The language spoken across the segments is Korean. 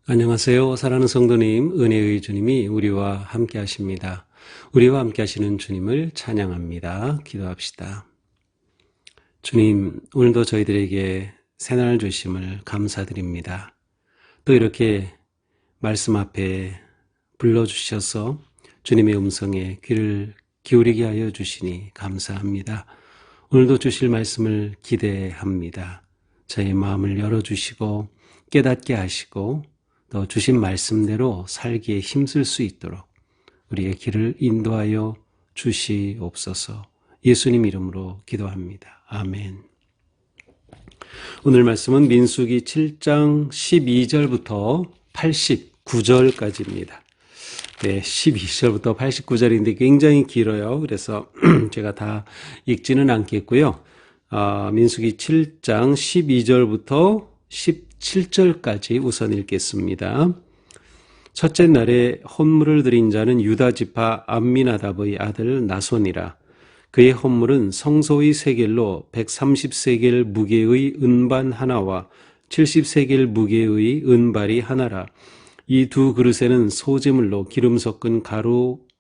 안녕하세요. 사랑하는 성도님, 은혜의 주님이 우리와 함께 하십니다. 우리와 함께 하시는 주님을 찬양합니다. 기도합시다. 주님, 오늘도 저희들에게 새날 주심을 감사드립니다. 또 이렇게 말씀 앞에 불러주셔서 주님의 음성에 귀를 기울이게 하여 주시니 감사합니다. 오늘도 주실 말씀을 기대합니다. 저희 마음을 열어주시고 깨닫게 하시고 또 주신 말씀대로 살기에 힘쓸 수 있도록 우리의 길을 인도하여 주시옵소서. 예수님 이름으로 기도합니다. 아멘. 오늘 말씀은 민수기 7장 12절부터 89절까지입니다. 네, 12절부터 89절인데 굉장히 길어요. 그래서 제가 다 읽지는 않겠고요. 민수기 7장 12절부터 17절까지 우선 읽겠습니다. 첫째 날에 헌물을 드린 자는 유다 지파 암미나답의 아들 나손이라. 그의 헌물은 성소의 세겔로 130세겔 무게의 은반 하나와 70세겔 무게의 은발이 하나라. 이 두 그릇에는 소재물로 기름 섞은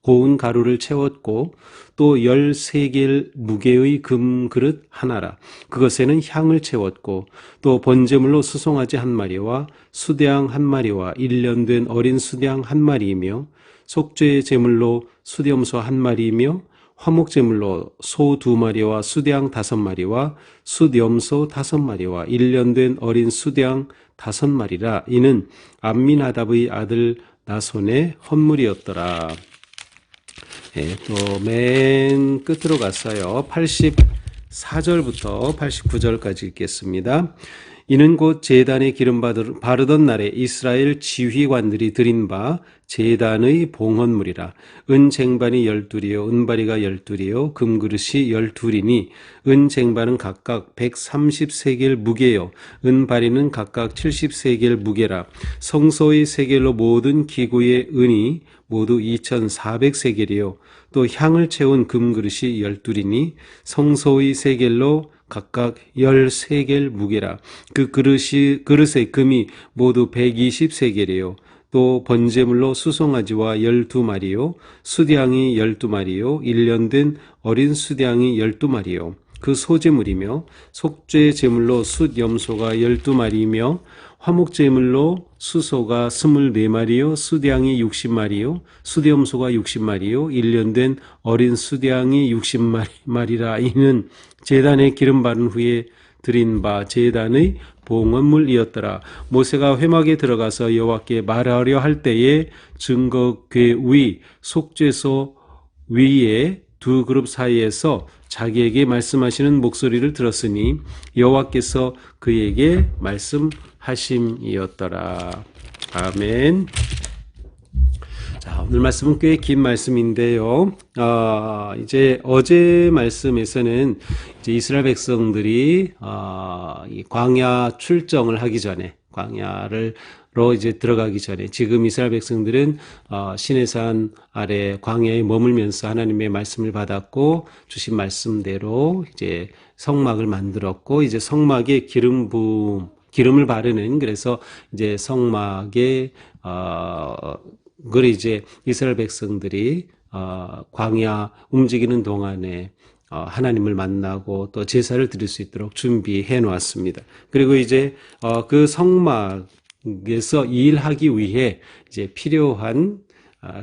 고운 가루를 채웠고 또 13겔 무게의 금그릇 하나라. 그것에는 향을 채웠고 또 번제물로 수송아지 한 마리와 수대양 한 마리와 1년 된 어린 수대양 한 마리이며 속죄 제물로 수염소 한 마리이며 화목제물로 소 2마리와 수대양 5마리와 숫염소 5마리와 1년 된 어린 수대양 5마리라. 이는 암미나답의 아들 나손의 헌물이었더라. 네, 또 맨 끝으로 갔어요. 84절부터 89절까지 읽겠습니다. 이는 곧 제단에 기름 바르던 날에 이스라엘 지휘관들이 드린 바 제단의 봉헌물이라. 은쟁반이 12이요 은바리가 12이요 금그릇이 12이니 은쟁반은 각각 130세겔 무게요 은바리는 각각 70세겔 무게라. 성소의 세겔로 모든 기구의 은이 모두 2400세겔이요 또 향을 채운 금그릇이 12이니 성소의 세겔로 각각 13겔 무게라. 그 그릇의 금이 모두 120세겔이요 또 번제물로 수송아지와 12마리요 수대양이 12마리요 1년 된 어린 수대양이 12마리요 그 소제물이며 속죄 제물로 숫염소가 12마리이며 화목제물로 수소가 24마리요 수대양이 60마리요 수염소가 60마리요 1년 된 어린 수대양이 60마리라. 이는 제단에 기름 바른 후에 드린 바 제단의 봉헌물이었더라. 모세가 회막에 들어가서 여호와께 말하려 할 때에 증거궤 위 속죄소 위에 두 그룹 사이에서 자기에게 말씀하시는 목소리를 들었으니 여호와께서 그에게 말씀하심이었더라. 아멘. 자, 오늘 말씀은 꽤 긴 말씀인데요. 이제 어제 말씀에서는 이제 이스라엘 백성들이 이 광야 출정을 하기 전에 광야로 이제 들어가기 전에 지금 이스라엘 백성들은 시내산 아래 광야에 머물면서 하나님의 말씀을 받았고 주신 말씀대로 이제 성막을 만들었고 이제 성막에 기름을 바르는 그래서 이제 성막에 그걸 이제 이스라엘 백성들이 광야 움직이는 동안에 하나님을 만나고 또 제사를 드릴 수 있도록 준비해 놓았습니다. 그리고 이제 그 성막에서 일하기 위해 이제 필요한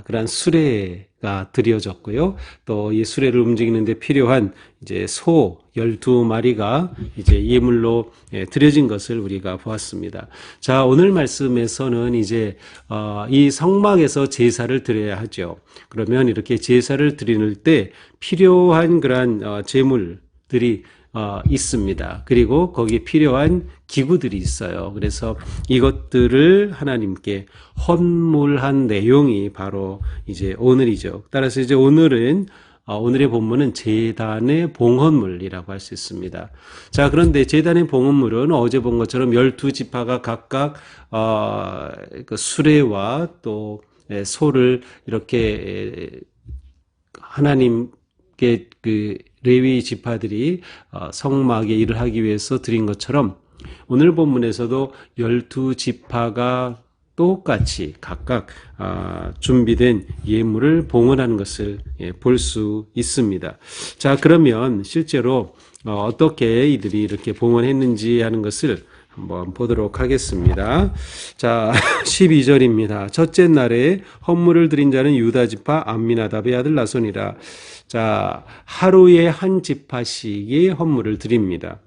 그러한 수레가 드려졌고요. 또 이 수레를 움직이는데 필요한 이제 소 12마리가 이제 예물로 드려진 것을 우리가 보았습니다. 자, 오늘 말씀에서는 이제 이 성막에서 제사를 드려야 하죠. 그러면 이렇게 제사를 드릴 때 필요한 그러한 제물들이 있습니다. 그리고 거기에 필요한 기구들이 있어요. 그래서 이것들을 하나님께 헌물한 내용이 바로 이제 오늘이죠. 따라서 이제 오늘은 오늘의 본문은 제단의 봉헌물이라고 할 수 있습니다. 자, 그런데 제단의 봉헌물은 어제 본 것처럼 12지파가 각각 그 수레와 또 소를 이렇게 하나님께 그 레위 지파들이 성막의 일을 하기 위해서 드린 것처럼 오늘 본문에서도 12지파가 똑같이 각각 준비된 예물을 봉헌하는 것을 볼 수 있습니다. 자, 그러면 실제로 어떻게 이들이 이렇게 봉헌했는지 하는 것을 한번 보도록 하겠습니다. 자, 12절입니다. 첫째 날에 헌물을 드린 자는 유다 지파 암미나답의 아들 나손이라. 자, 하루에 한 지파씩이 헌물을 드립니다.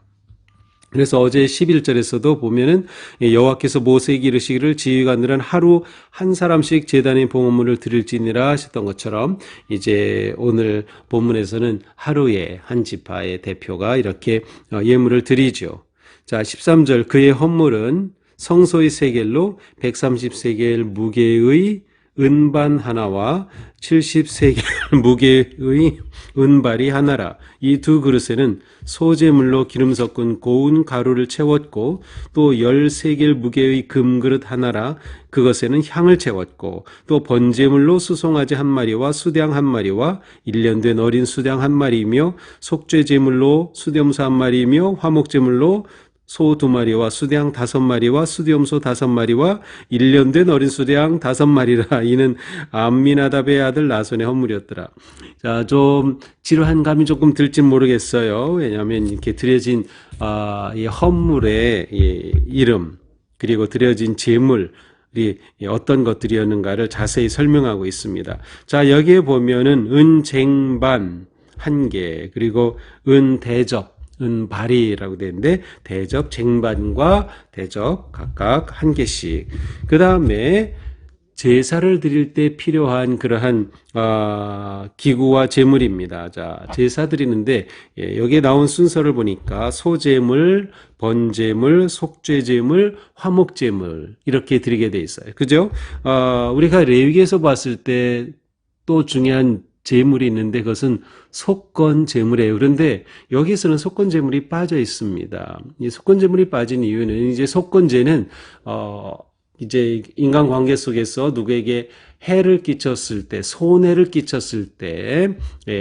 그래서 어제 11절에서도 보면은 여호와께서 모세에게 이르시기를 지휘관들은 하루 한 사람씩 제단의 봉헌물을 드릴지니라 하셨던 것처럼 이제 오늘 본문에서는 하루에 한 지파의 대표가 이렇게 예물을 드리죠. 자, 13절 그의 헌물은 성소의 세겔로 130세겔 무게의 은반 하나와 70세겔 무게의 은발이 하나라. 이 두 그릇에는 소재물로 기름 섞은 고운 가루를 채웠고 또 10세겔 무게의 금그릇 하나라. 그것에는 향을 채웠고 또 번제물로 수송아지 한 마리와 수양 한 마리와 1년 된 어린 수양 한 마리이며 속죄제물로 수염소 한 마리이며 화목제물로 소 2마리와 수양 5마리와 수염소 5마리와 1년 된 어린 수양 5마리라. 이는 암미나답의 아들 나손의 헌물이었더라. 자, 좀 지루한 감이 조금 들진 모르겠어요. 왜냐하면 이렇게 드려진 이 헌물의 이름 그리고 드려진 제물이 어떤 것들이었는가를 자세히 설명하고 있습니다. 자, 여기에 보면은 은쟁반 1개 그리고 은대접 은발이라고 되는데 대접 쟁반과 대접 각각 1개씩. 그 다음에 제사를 드릴 때 필요한 그러한 기구와 제물입니다. 자, 제사 드리는데 여기에 나온 순서를 보니까 소제물, 번제물, 속죄제물, 화목제물 이렇게 드리게 돼 있어요. 그죠? 우리가 레위기에서 봤을 때 또 중요한 제물이 있는데 그것은 속건 제물이에요. 그런데 여기서는 속건 제물이 빠져 있습니다. 이 속건 제물이 빠진 이유는 이제 속건제는 이제 인간 관계 속에서 누구에게 해를 끼쳤을 때, 손해를 끼쳤을 때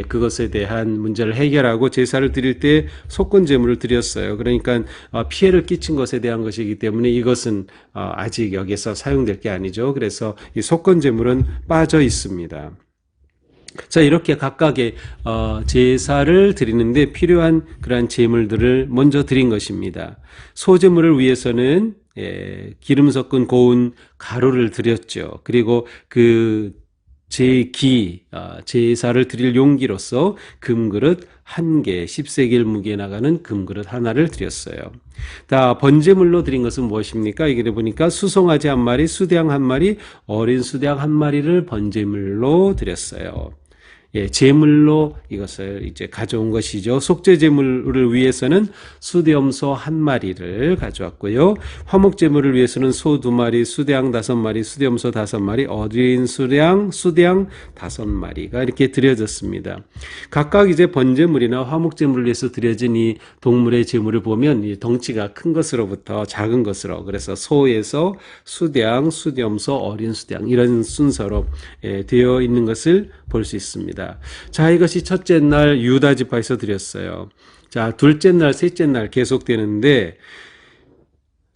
그것에 대한 문제를 해결하고 제사를 드릴 때 속건 제물을 드렸어요. 그러니까 피해를 끼친 것에 대한 것이기 때문에 이것은 아직 여기서 사용될 게 아니죠. 그래서 이 속건 제물은 빠져 있습니다. 자, 이렇게 각각의 제사를 드리는데 필요한 그러한 제물들을 먼저 드린 것입니다. 소제물을 위해서는 기름 섞은 고운 가루를 드렸죠. 그리고 그 제사를 드릴 용기로서 금그릇 1개, 10세겔 무게 나가는 금그릇 하나를 드렸어요. 다 번제물로 드린 것은 무엇입니까? 이게 보니까 수송아지 1마리, 수양 1마리, 어린 수양 1마리를 번제물로 드렸어요. 제물로 이것을 이제 가져온 것이죠. 속죄 제물을 위해서는 수염소 1마리를 가져왔고요. 화목 제물을 위해서는 소 2마리, 수양 5마리, 수염소 5마리, 어린 수양 5마리가 이렇게 드려졌습니다. 각각 이제 번제물이나 화목 제물을 위해서 드려진 이 동물의 제물을 보면 이 덩치가 큰 것으로부터 작은 것으로, 그래서 소에서 수양, 수염소, 어린 수양 이런 순서로 되어 있는 것을 볼 수 있습니다. 자, 이것이 첫째 날 유다 지파에서 드렸어요. 자, 둘째 날, 셋째 날 계속되는데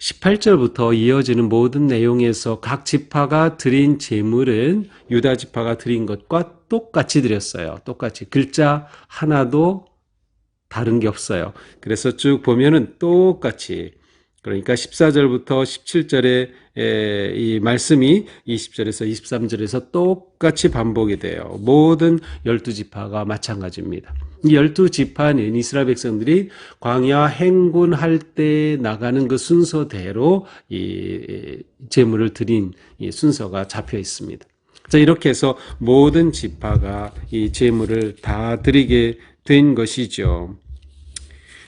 18절부터 이어지는 모든 내용에서 각 지파가 드린 제물은 유다 지파가 드린 것과 똑같이 드렸어요. 똑같이. 글자 하나도 다른 게 없어요. 그래서 쭉 보면은 똑같이, 그러니까 14절부터 17절에 이 말씀이 20절에서 23절에서 똑같이 반복이 돼요. 모든 12지파가 마찬가지입니다. 이 12지파는 이스라엘 백성들이 광야 행군할 때 나가는 그 순서대로 이 제물을 드린 이 순서가 잡혀 있습니다. 자, 이렇게 해서 모든 지파가 이 제물을 다 드리게 된 것이죠.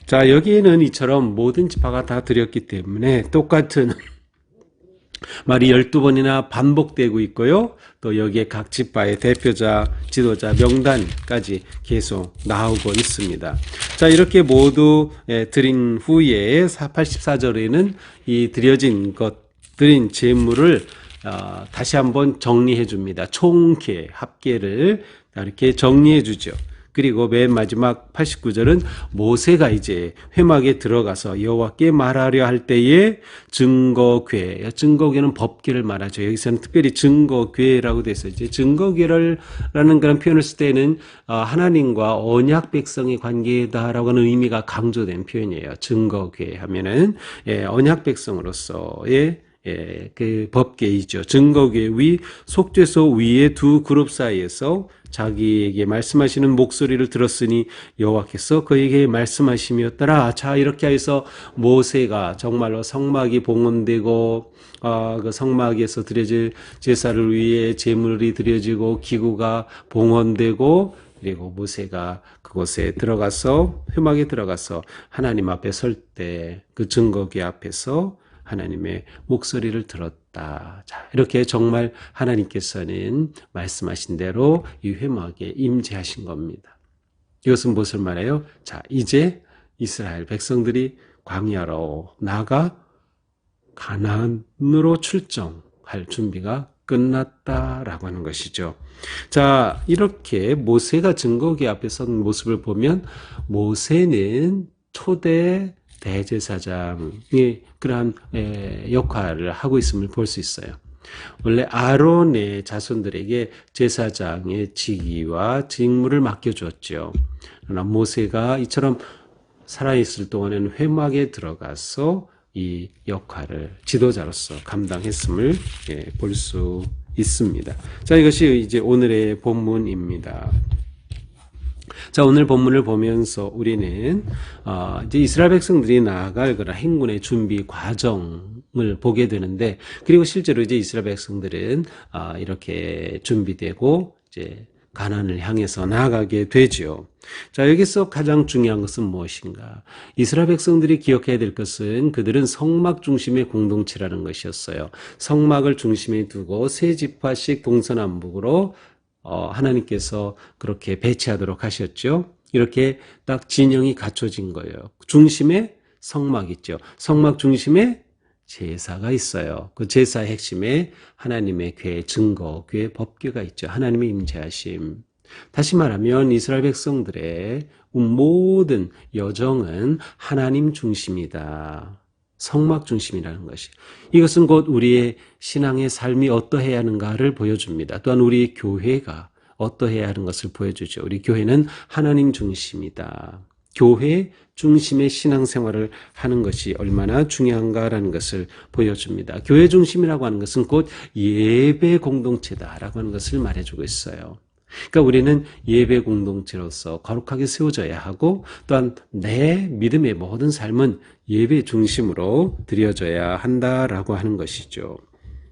자, 여기에는 이처럼 모든 지파가 다 드렸기 때문에 똑같은 말이 12번이나 반복되고 있고요. 또 여기에 각 지파의 대표자, 지도자 명단까지 계속 나오고 있습니다. 자, 이렇게 모두 드린 후에 84절에는 이 드려진 것, 드린 제물을 다시 한번 정리해 줍니다. 총계, 합계를 이렇게 정리해 주죠. 그리고 맨 마지막 89절은 모세가 이제 회막에 들어가서 여호와께 말하려 할 때에 증거궤, 증거궤는 법궤를 말하죠. 여기서는 특별히 증거궤라고 돼서 이제 증거궤라는 그런 표현을 쓸 때는 하나님과 언약 백성의 관계다라고 하는 의미가 강조된 표현이에요. 증거궤 하면은 언약 백성으로서의 그 법궤이죠. 증거궤 위 속죄소 위에 두 그룹 사이에서 자기에게 말씀하시는 목소리를 들었으니 여호와께서 그에게 말씀하심이었더라. 자, 이렇게 해서 모세가 정말로 성막이 봉헌되고 그 성막에서 드려질 제사를 위해 제물이 드려지고 기구가 봉헌되고 그리고 모세가 그곳에 들어가서 회막에 들어가서 하나님 앞에 설 때 그 증거궤 앞에서 하나님의 목소리를 들었다. 자, 이렇게 정말 하나님께서는 말씀하신 대로 이 회막에 임재하신 겁니다. 이것은 무엇을 말해요? 자, 이제 이스라엘 백성들이 광야로 나가 가나안으로 출정할 준비가 끝났다라고 하는 것이죠. 자, 이렇게 모세가 증거궤 앞에 선 모습을 보면 모세는 초대 대제사장의 그러한 역할을 하고 있음을 볼 수 있어요. 원래 아론의 자손들에게 제사장의 직위와 직무를 맡겨주었죠. 그러나 모세가 이처럼 살아있을 동안에는 회막에 들어가서 이 역할을 지도자로서 감당했음을 볼 수 있습니다. 자, 이것이 이제 오늘의 본문입니다. 자, 오늘 본문을 보면서 우리는 이제 이스라엘 백성들이 나아갈 그런 행군의 준비 과정을 보게 되는데, 그리고 실제로 이제 이스라엘 백성들은 이렇게 준비되고 이제 가나안을 향해서 나아가게 되죠. 자, 여기서 가장 중요한 것은 무엇인가? 이스라엘 백성들이 기억해야 될 것은 그들은 성막 중심의 공동체라는 것이었어요. 성막을 중심에 두고 세 지파씩 동서남북으로 하나님께서 그렇게 배치하도록 하셨죠. 이렇게 딱 진영이 갖춰진 거예요. 중심에 성막 있죠. 성막 중심에 제사가 있어요. 그 제사의 핵심에 하나님의 궤, 증거, 궤, 법궤가 있죠. 하나님의 임재하심. 다시 말하면 이스라엘 백성들의 모든 여정은 하나님 중심이다. 성막 중심이라는 것이. 이것은 곧 우리의 신앙의 삶이 어떠해야 하는가를 보여줍니다. 또한 우리의 교회가 어떠해야 하는 것을 보여주죠. 우리 교회는 하나님 중심이다. 교회 중심의 신앙생활을 하는 것이 얼마나 중요한가라는 것을 보여줍니다. 교회 중심이라고 하는 것은 곧 예배 공동체다라고 하는 것을 말해주고 있어요. 그러니까 우리는 예배 공동체로서 거룩하게 세워져야 하고, 또한 내 믿음의 모든 삶은 예배 중심으로 드려져야 한다라고 하는 것이죠.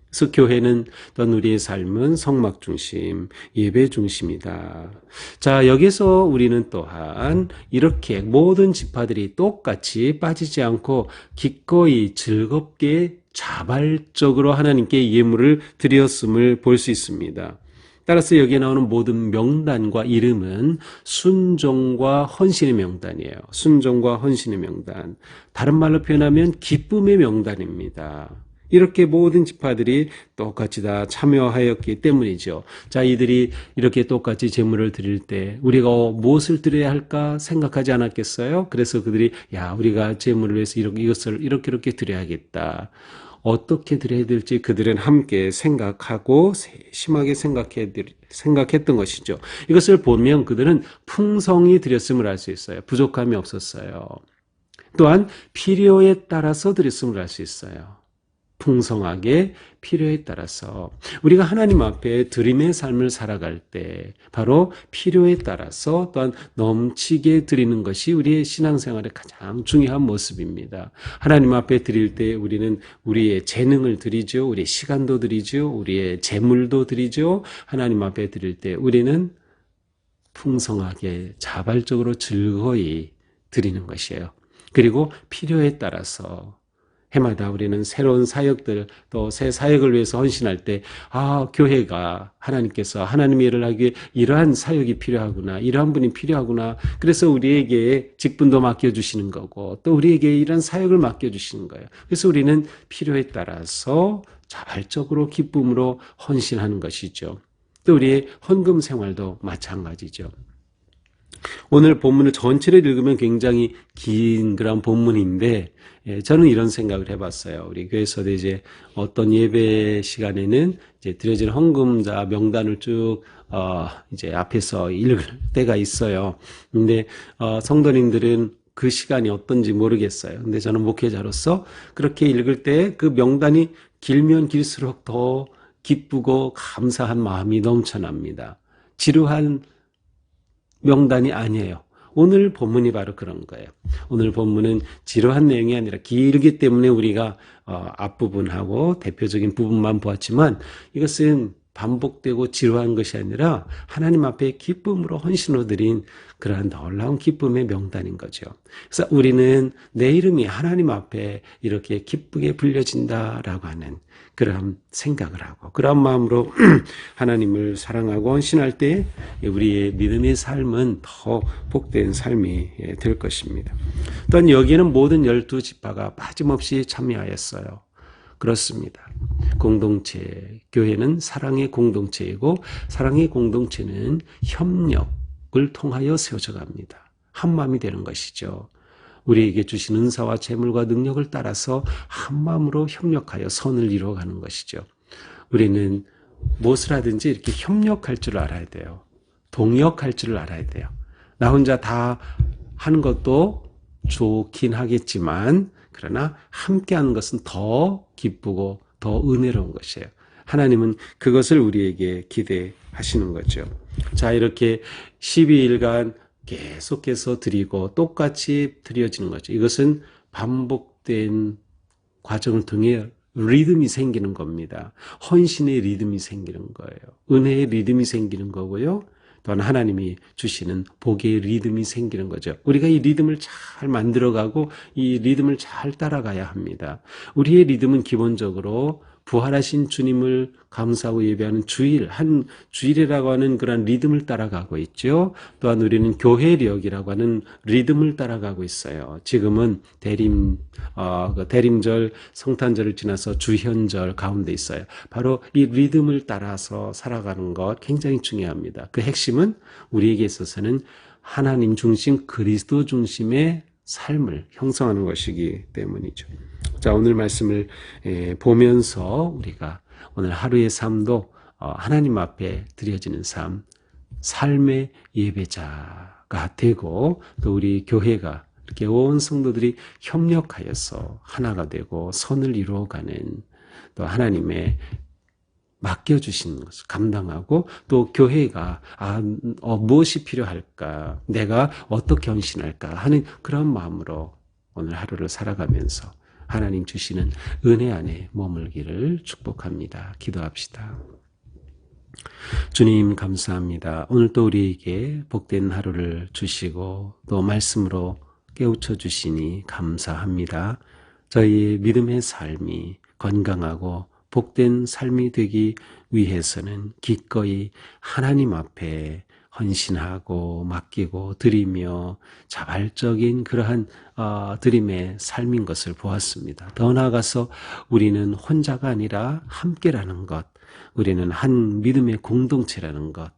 그래서 교회는 또한 우리의 삶은 성막 중심, 예배 중심이다. 자, 여기서 우리는 또한 이렇게 모든 지파들이 똑같이 빠지지 않고 기꺼이 즐겁게 자발적으로 하나님께 예물을 드렸음을 볼 수 있습니다. 따라서 여기에 나오는 모든 명단과 이름은 순종과 헌신의 명단이에요. 순종과 헌신의 명단. 다른 말로 표현하면 기쁨의 명단입니다. 이렇게 모든 지파들이 똑같이 다 참여하였기 때문이죠. 자, 이들이 이렇게 똑같이 제물을 드릴 때 우리가 무엇을 드려야 할까 생각하지 않았겠어요? 그래서 그들이 우리가 제물을 위해서 이것을 이렇게 드려야겠다. 어떻게 드려야 될지 그들은 함께 생각하고 세심하게 생각했던 것이죠. 이것을 보면 그들은 풍성히 드렸음을 알 수 있어요. 부족함이 없었어요. 또한 필요에 따라서 드렸음을 알 수 있어요. 풍성하게 필요에 따라서 우리가 하나님 앞에 드림의 삶을 살아갈 때 바로 필요에 따라서 또한 넘치게 드리는 것이 우리의 신앙생활의 가장 중요한 모습입니다. 하나님 앞에 드릴 때 우리는 우리의 재능을 드리죠. 우리의 시간도 드리죠. 우리의 재물도 드리죠. 하나님 앞에 드릴 때 우리는 풍성하게 자발적으로 즐거이 드리는 것이에요. 그리고 필요에 따라서 해마다 우리는 새로운 사역들 또 새 사역을 위해서 헌신할 때 교회가 하나님께서 하나님의 일을 하기 위해 이러한 사역이 필요하구나, 이러한 분이 필요하구나, 그래서 우리에게 직분도 맡겨주시는 거고 또 우리에게 이런 사역을 맡겨주시는 거예요. 그래서 우리는 필요에 따라서 자발적으로 기쁨으로 헌신하는 것이죠. 또 우리의 헌금 생활도 마찬가지죠. 오늘 본문을 전체를 읽으면 굉장히 긴 그런 본문인데, 저는 이런 생각을 해봤어요. 우리 교회에서도 이제 어떤 예배 시간에는 이제 드려진 헌금자 명단을 쭉 이제 앞에서 읽을 때가 있어요. 근데 성도님들은 그 시간이 어떤지 모르겠어요. 근데 저는 목회자로서 그렇게 읽을 때 그 명단이 길면 길수록 더 기쁘고 감사한 마음이 넘쳐납니다. 지루한 명단이 아니에요. 오늘 본문이 바로 그런 거예요. 오늘 본문은 지루한 내용이 아니라 길기 때문에 우리가 앞부분하고 대표적인 부분만 보았지만, 이것은 반복되고 지루한 것이 아니라 하나님 앞에 기쁨으로 헌신으로 드린 그러한 놀라운 기쁨의 명단인 거죠. 그래서 우리는 내 이름이 하나님 앞에 이렇게 기쁘게 불려진다라고 하는 그런 생각을 하고, 그런 마음으로 하나님을 사랑하고 헌신할 때 우리의 믿음의 삶은 더 복된 삶이 될 것입니다. 또한 여기에는 모든 12지파가 빠짐없이 참여하였어요. 그렇습니다. 공동체, 교회는 사랑의 공동체이고, 사랑의 공동체는 협력을 통하여 세워져 갑니다. 한 마음이 되는 것이죠. 우리에게 주신 은사와 재물과 능력을 따라서 한 마음으로 협력하여 선을 이루어가는 것이죠. 우리는 무엇을 하든지 이렇게 협력할 줄 알아야 돼요. 동역할 줄 알아야 돼요. 나 혼자 다 하는 것도 좋긴 하겠지만, 그러나 함께하는 것은 더 기쁘고 더 은혜로운 것이에요. 하나님은 그것을 우리에게 기대하시는 거죠. 자, 이렇게 12일간 계속해서 드리고 똑같이 드려지는 거죠. 이것은 반복된 과정을 통해 리듬이 생기는 겁니다. 헌신의 리듬이 생기는 거예요. 은혜의 리듬이 생기는 거고요. 또한 하나님이 주시는 복의 리듬이 생기는 거죠. 우리가 이 리듬을 잘 만들어가고 이 리듬을 잘 따라가야 합니다. 우리의 리듬은 기본적으로 부활하신 주님을 감사하고 예배하는 주일, 한 주일이라고 하는 그런 리듬을 따라가고 있죠. 또한 우리는 교회력이라고 하는 리듬을 따라가고 있어요. 지금은 대림절, 성탄절을 지나서 주현절 가운데 있어요. 바로 이 리듬을 따라서 살아가는 것 굉장히 중요합니다. 그 핵심은 우리에게 있어서는 하나님 중심, 그리스도 중심의 삶을 형성하는 것이기 때문이죠. 자, 오늘 말씀을 보면서 우리가 오늘 하루의 삶도 하나님 앞에 드려지는 삶, 삶의 예배자가 되고, 또 우리 교회가 이렇게 온 성도들이 협력하여서 하나가 되고 선을 이루어가는, 또 하나님의 맡겨주신 것을 감당하고, 또 교회가 무엇이 필요할까, 내가 어떻게 헌신할까 하는 그런 마음으로 오늘 하루를 살아가면서 하나님 주시는 은혜 안에 머물기를 축복합니다. 기도합시다. 주님 감사합니다. 오늘 또 우리에게 복된 하루를 주시고 또 말씀으로 깨우쳐 주시니 감사합니다. 저희의 믿음의 삶이 건강하고 복된 삶이 되기 위해서는 기꺼이 하나님 앞에 헌신하고 맡기고 드리며 자발적인 그러한 드림의 삶인 것을 보았습니다. 더 나아가서 우리는 혼자가 아니라 함께라는 것, 우리는 한 믿음의 공동체라는 것,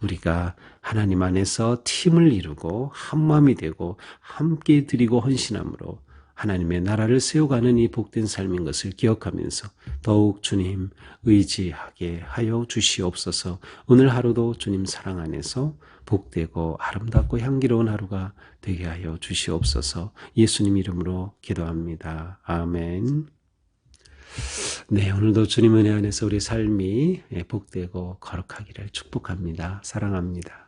우리가 하나님 안에서 팀을 이루고 한마음이 되고 함께 드리고 헌신함으로 하나님의 나라를 세워가는 이 복된 삶인 것을 기억하면서 더욱 주님 의지하게 하여 주시옵소서. 오늘 하루도 주님 사랑 안에서 복되고 아름답고 향기로운 하루가 되게 하여 주시옵소서. 예수님 이름으로 기도합니다. 아멘. 네, 오늘도 주님 은혜 안에서 우리 삶이 복되고 거룩하기를 축복합니다. 사랑합니다.